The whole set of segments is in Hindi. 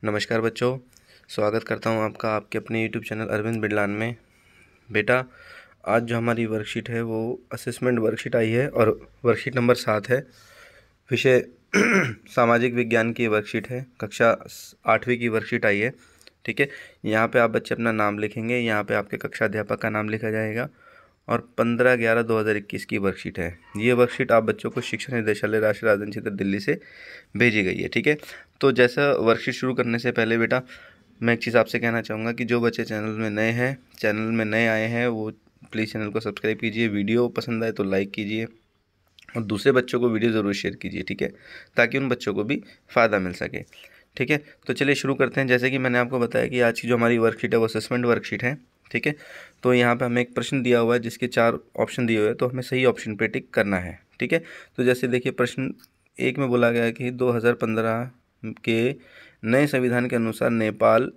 नमस्कार बच्चों, स्वागत करता हूं आपका आपके अपने यूट्यूब चैनल अरविंद बिडलान में। बेटा, आज जो हमारी वर्कशीट है वो असेसमेंट वर्कशीट आई है और वर्कशीट नंबर 7 है। विषय सामाजिक विज्ञान की वर्कशीट है, कक्षा 8वीं की वर्कशीट आई है। ठीक है, यहाँ पे आप बच्चे अपना नाम लिखेंगे, यहाँ पे आपके कक्षा अध्यापक का नाम लिखा जाएगा और 15/11/2021 की वर्कशीट है। ये वर्कशीट आप बच्चों को शिक्षा निदेशालय, राष्ट्रीय राजधानी क्षेत्र दिल्ली से भेजी गई है। ठीक है, तो जैसा वर्कशीट शुरू करने से पहले बेटा मैं एक चीज़ आपसे कहना चाहूँगा कि जो बच्चे चैनल में नए आए हैं वो प्लीज़ चैनल को सब्सक्राइब कीजिए। वीडियो पसंद आए तो लाइक कीजिए और दूसरे बच्चों को वीडियो ज़रूर शेयर कीजिए। ठीक है, ताकि उन बच्चों को भी फ़ायदा मिल सके। ठीक है, तो चलिए शुरू करते हैं। जैसे कि मैंने आपको बताया कि आज की जो हमारी वर्कशीट है वो असेसमेंट वर्कशीट है। ठीक है, तो यहाँ पे हमें एक प्रश्न दिया हुआ है जिसके 4 ऑप्शन दिए हुए हैं, तो हमें सही ऑप्शन पे टिक करना है। ठीक है, तो जैसे देखिए प्रश्न 1 में बोला गया है कि 2015 के नए संविधान के अनुसार नेपाल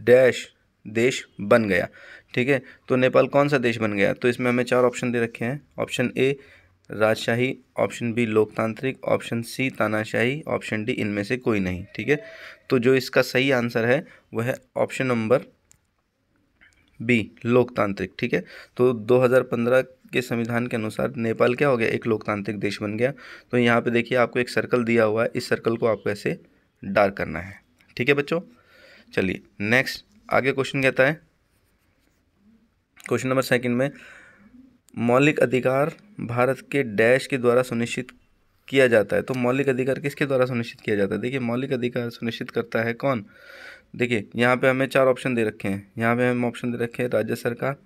डैश देश बन गया। ठीक है, तो नेपाल कौन सा देश बन गया? तो इसमें हमें 4 ऑप्शन दे रखे हैं। ऑप्शन ए राजशाही, ऑप्शन बी लोकतांत्रिक, ऑप्शन सी तानाशाही, ऑप्शन डी इनमें से कोई नहीं। ठीक है, तो जो इसका सही आंसर है वह है ऑप्शन नंबर बी लोकतांत्रिक। ठीक है, तो 2015 के संविधान के अनुसार नेपाल क्या हो गया? एक लोकतांत्रिक देश बन गया। तो यहाँ पे देखिए आपको एक सर्कल दिया हुआ है, इस सर्कल को आपको ऐसे डार्क करना है। ठीक है बच्चों, चलिए नेक्स्ट आगे क्वेश्चन कहता है, क्वेश्चन नंबर 2 में मौलिक अधिकार भारत के डैश के द्वारा सुनिश्चित किया जाता है। तो मौलिक अधिकार किसके द्वारा सुनिश्चित किया जाता है? देखिए मौलिक अधिकार सुनिश्चित करता है कौन? देखिए यहाँ पे हमें 4 ऑप्शन दे रखे हैं। यहाँ पे हमें ऑप्शन दे रखे हैं राज्य सरकार,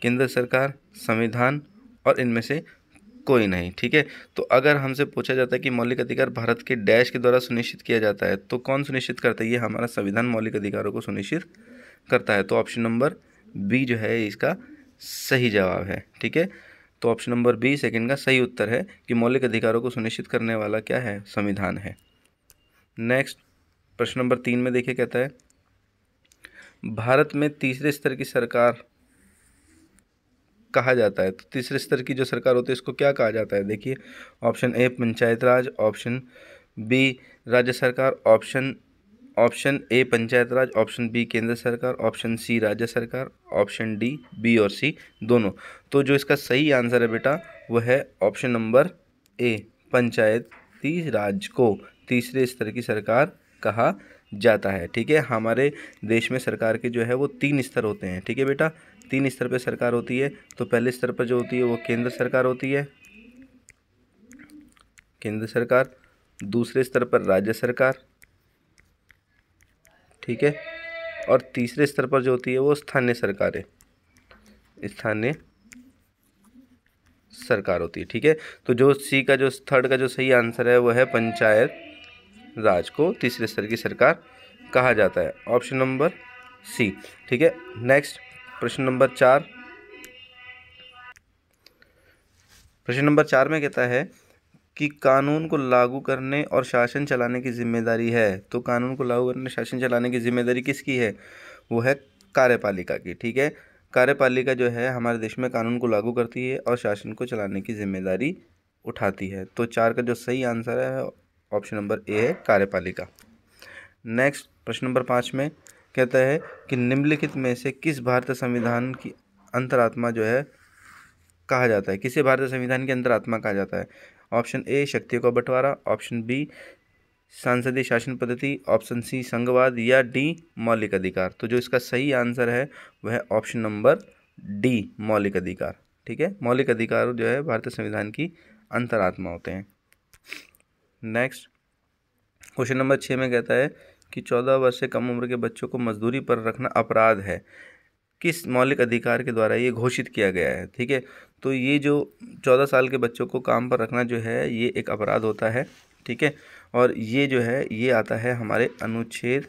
केंद्र सरकार, संविधान और इनमें से कोई नहीं। ठीक है, तो अगर हमसे पूछा जाता है कि मौलिक अधिकार भारत के डैश के द्वारा सुनिश्चित किया जाता है तो कौन सुनिश्चित करता है? ये हमारा संविधान मौलिक अधिकारों को सुनिश्चित करता है। तो ऑप्शन नंबर बी जो है इसका सही जवाब है। ठीक है, तो ऑप्शन नंबर बी सेकंड का सही उत्तर है कि मौलिक अधिकारों को सुनिश्चित करने वाला क्या है? संविधान है। नेक्स्ट प्रश्न नंबर 3 में देखिए कहता है भारत में तीसरे स्तर की सरकार कहा जाता है। तो तीसरे स्तर की जो सरकार होती है इसको क्या कहा जाता है? देखिए option A panchayat Raj, option B राज्य सरकार, option A panchayat Raj, option B केंद्र सरकार, ऑप्शन सी राज्य सरकार, ऑप्शन डी बी और सी दोनों। तो जो इसका सही आंसर है बेटा वह है ऑप्शन नंबर ए, पंचायती राज को तीसरे स्तर की सरकार कहा जाता है। ठीक है, हमारे देश में सरकार के जो है वो 3 स्तर होते हैं। ठीक है बेटा, 3 स्तर पे सरकार होती है। तो पहले स्तर पर जो होती है वो केंद्र सरकार होती है, केंद्र सरकार। दूसरे स्तर पर राज्य सरकार, ठीक है, और तीसरे स्तर पर जो होती है वो स्थानीय सरकारें, स्थानीय सरकार होती है। ठीक है, तो जो सी का जो थर्ड का जो सही आंसर है वो है पंचायत राज को तीसरे स्तर की सरकार कहा जाता है, ऑप्शन नंबर सी। ठीक है, नेक्स्ट प्रश्न नंबर 4। प्रश्न नंबर 4 में कहता है कि कानून को लागू करने और शासन चलाने की जिम्मेदारी है। तो कानून को लागू करने शासन चलाने की जिम्मेदारी किसकी है? वो है कार्यपालिका की। ठीक है, कार्यपालिका जो है हमारे देश में कानून को लागू करती है और शासन को चलाने की जिम्मेदारी उठाती है। तो 4 का जो सही आंसर है ऑप्शन नंबर ए है, कार्यपालिका। नेक्स्ट प्रश्न नंबर 5 में कहता है कि निम्नलिखित में से किस भारतीय संविधान की अंतरात्मा जो है कहा जाता है? किसे भारतीय संविधान की अंतरात्मा कहा जाता है? ऑप्शन ए शक्तियों का बंटवारा, ऑप्शन बी सांसदीय शासन पद्धति, ऑप्शन सी संघवाद या डी मौलिक अधिकार। तो जो इसका सही आंसर है वह है ऑप्शन नंबर डी मौलिक अधिकार। ठीक है, मौलिक अधिकार जो है भारतीय संविधान की अंतरात्मा होते हैं। नेक्स्ट क्वेश्चन नंबर 6 में कहता है कि 14 वर्ष से कम उम्र के बच्चों को मजदूरी पर रखना अपराध है। किस मौलिक अधिकार के द्वारा ये घोषित किया गया है? ठीक है, तो ये जो 14 साल के बच्चों को काम पर रखना जो है ये एक अपराध होता है। ठीक है, और ये जो है ये आता है हमारे अनुच्छेद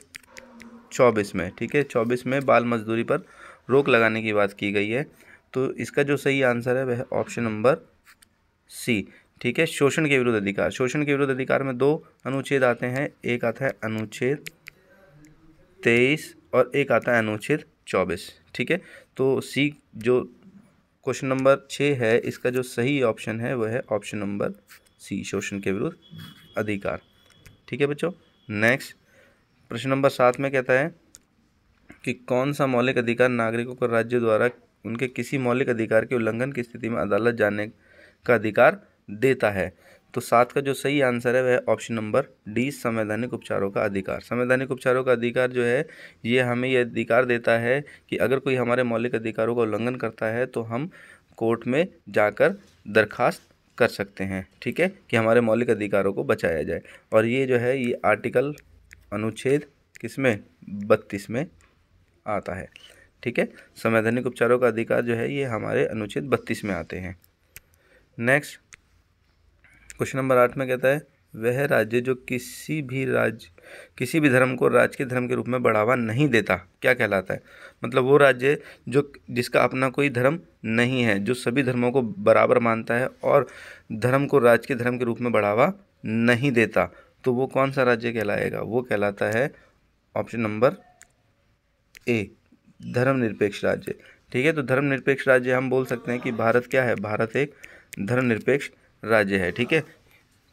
24 में। ठीक है, 24 में बाल मजदूरी पर रोक लगाने की बात की गई है। तो इसका जो सही आंसर है वह है ऑप्शन नंबर सी। ठीक है, शोषण के विरुद्ध अधिकार। शोषण के विरुद्ध अधिकार में 2 अनुच्छेद आते हैं, एक आता है अनुच्छेद 23 और एक आता है अनुच्छेद 24। ठीक है, तो सी जो क्वेश्चन नंबर 6 है इसका जो सही ऑप्शन है वह है ऑप्शन नंबर सी, शोषण के विरुद्ध अधिकार। ठीक है बच्चों, नेक्स्ट प्रश्न नंबर 7 में कहता है कि कौन सा मौलिक अधिकार नागरिकों को राज्य द्वारा उनके किसी मौलिक अधिकार के उल्लंघन की स्थिति में अदालत जाने का अधिकार देता है। तो 7 का जो सही आंसर है वह ऑप्शन नंबर डी, संवैधानिक उपचारों का अधिकार। संवैधानिक उपचारों का अधिकार जो है ये हमें ये अधिकार देता है कि अगर कोई हमारे मौलिक अधिकारों का उल्लंघन करता है तो हम कोर्ट में जाकर दरखास्त कर सकते हैं, ठीक है, कि हमारे मौलिक अधिकारों को बचाया जाए। और ये जो है ये आर्टिकल अनुच्छेद किसमें 32 में आता है, ठीक है। संवैधानिक उपचारों का अधिकार जो है ये हमारे अनुच्छेद 32 में आते हैं। नेक्स्ट क्वेश्चन नंबर 8 में कहता है वह राज्य जो किसी भी धर्म को राजकीय धर्म के रूप में बढ़ावा नहीं देता क्या कहलाता है। मतलब वो राज्य जिसका अपना कोई धर्म नहीं है, जो सभी धर्मों को बराबर मानता है और धर्म को राजकीय धर्म के रूप में बढ़ावा नहीं देता, तो वो कौन सा राज्य कहलाएगा। वो कहलाता है ऑप्शन नंबर ए, धर्मनिरपेक्ष राज्य, ठीक है। तो धर्मनिरपेक्ष राज्य हम बोल सकते हैं कि भारत क्या है, भारत एक धर्मनिरपेक्ष राज्य है, ठीक है,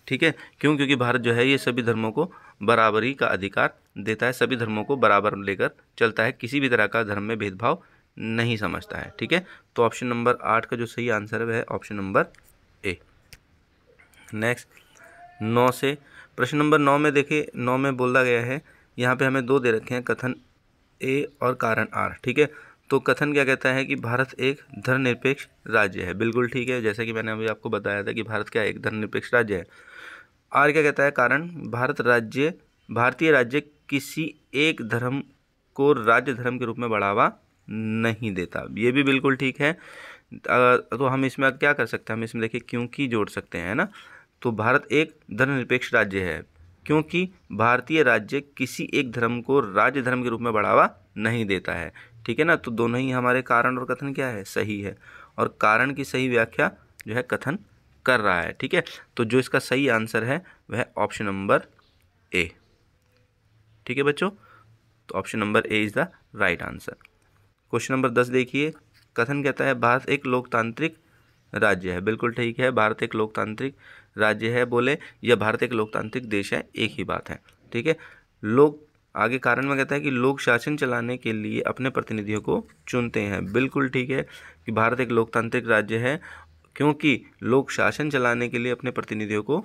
ठीक है। क्यों? क्योंकि भारत जो है ये सभी धर्मों को बराबरी का अधिकार देता है, सभी धर्मों को बराबर लेकर चलता है, किसी भी तरह का धर्म में भेदभाव नहीं समझता है, ठीक है। तो ऑप्शन नंबर 8 का जो सही आंसर है वह है ऑप्शन नंबर ए। नेक्स्ट 9 से प्रश्न नंबर 9 में देखिए, 9 में बोला गया है, यहाँ पे हमें 2 दे रखे हैं, कथन ए और कारण आर, ठीक है। तो कथन क्या कहता है कि भारत एक धर्मनिरपेक्ष राज्य है, बिल्कुल ठीक है, जैसे कि मैंने अभी आपको बताया था कि भारत क्या एक धर्मनिरपेक्ष राज्य है। आर क्या कहता है, कारण भारतीय राज्य किसी एक धर्म को राज्य धर्म के रूप में बढ़ावा नहीं देता, ये भी बिल्कुल ठीक है। तो हम इसमें क्या कर सकते हैं, हम इसमें देखिए क्योंकि जोड़ सकते हैं, है ना। तो भारत एक धर्मनिरपेक्ष राज्य है क्योंकि भारतीय राज्य किसी एक धर्म को राज्य धर्म के रूप में बढ़ावा नहीं देता है, ठीक है ना। तो दोनों ही हमारे कारण और कथन क्या है, सही है, और कारण की सही व्याख्या जो है कथन कर रहा है, ठीक है। तो जो इसका सही आंसर है वह ऑप्शन नंबर ए, ठीक है बच्चों। तो option number A is the right answer. Question number 10 देखिए, कथन कहता है भारत एक लोकतांत्रिक राज्य है, बिल्कुल ठीक है, भारत एक लोकतांत्रिक राज्य है बोले या भारत एक लोकतांत्रिक देश है, एक ही बात है, ठीक है। लोग आगे कारण में कहता है कि लोग शासन चलाने के लिए अपने प्रतिनिधियों को चुनते हैं, बिल्कुल ठीक है कि भारत एक लोकतांत्रिक राज्य है क्योंकि लोग शासन चलाने के लिए अपने प्रतिनिधियों को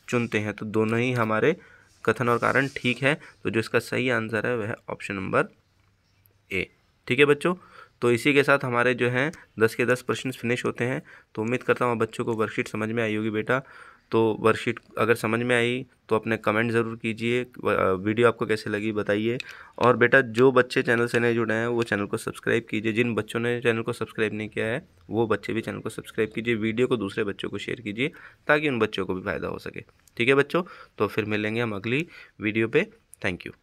चुनते हैं। तो दोनों ही हमारे कथन और कारण ठीक है, तो जो इसका सही आंसर है वह है ऑप्शन नंबर ए, ठीक है बच्चों। तो इसी के साथ हमारे जो हैं 10 के 10 प्रश्न फिनिश होते हैं। तो उम्मीद करता हूँ बच्चों को वर्कशीट समझ में आई होगी बेटा। तो वर्कशीट अगर समझ में आई तो अपने कमेंट ज़रूर कीजिए, वीडियो आपको कैसे लगी बताइए। और बेटा जो बच्चे चैनल से नहीं जुड़े हैं वो चैनल को सब्सक्राइब कीजिए, जिन बच्चों ने चैनल को सब्सक्राइब नहीं किया है वो बच्चे भी चैनल को सब्सक्राइब कीजिए, वीडियो को दूसरे बच्चों को शेयर कीजिए ताकि उन बच्चों को भी फ़ायदा हो सके, ठीक है बच्चों। तो फिर मिलेंगे हम अगली वीडियो पे, थैंक यू।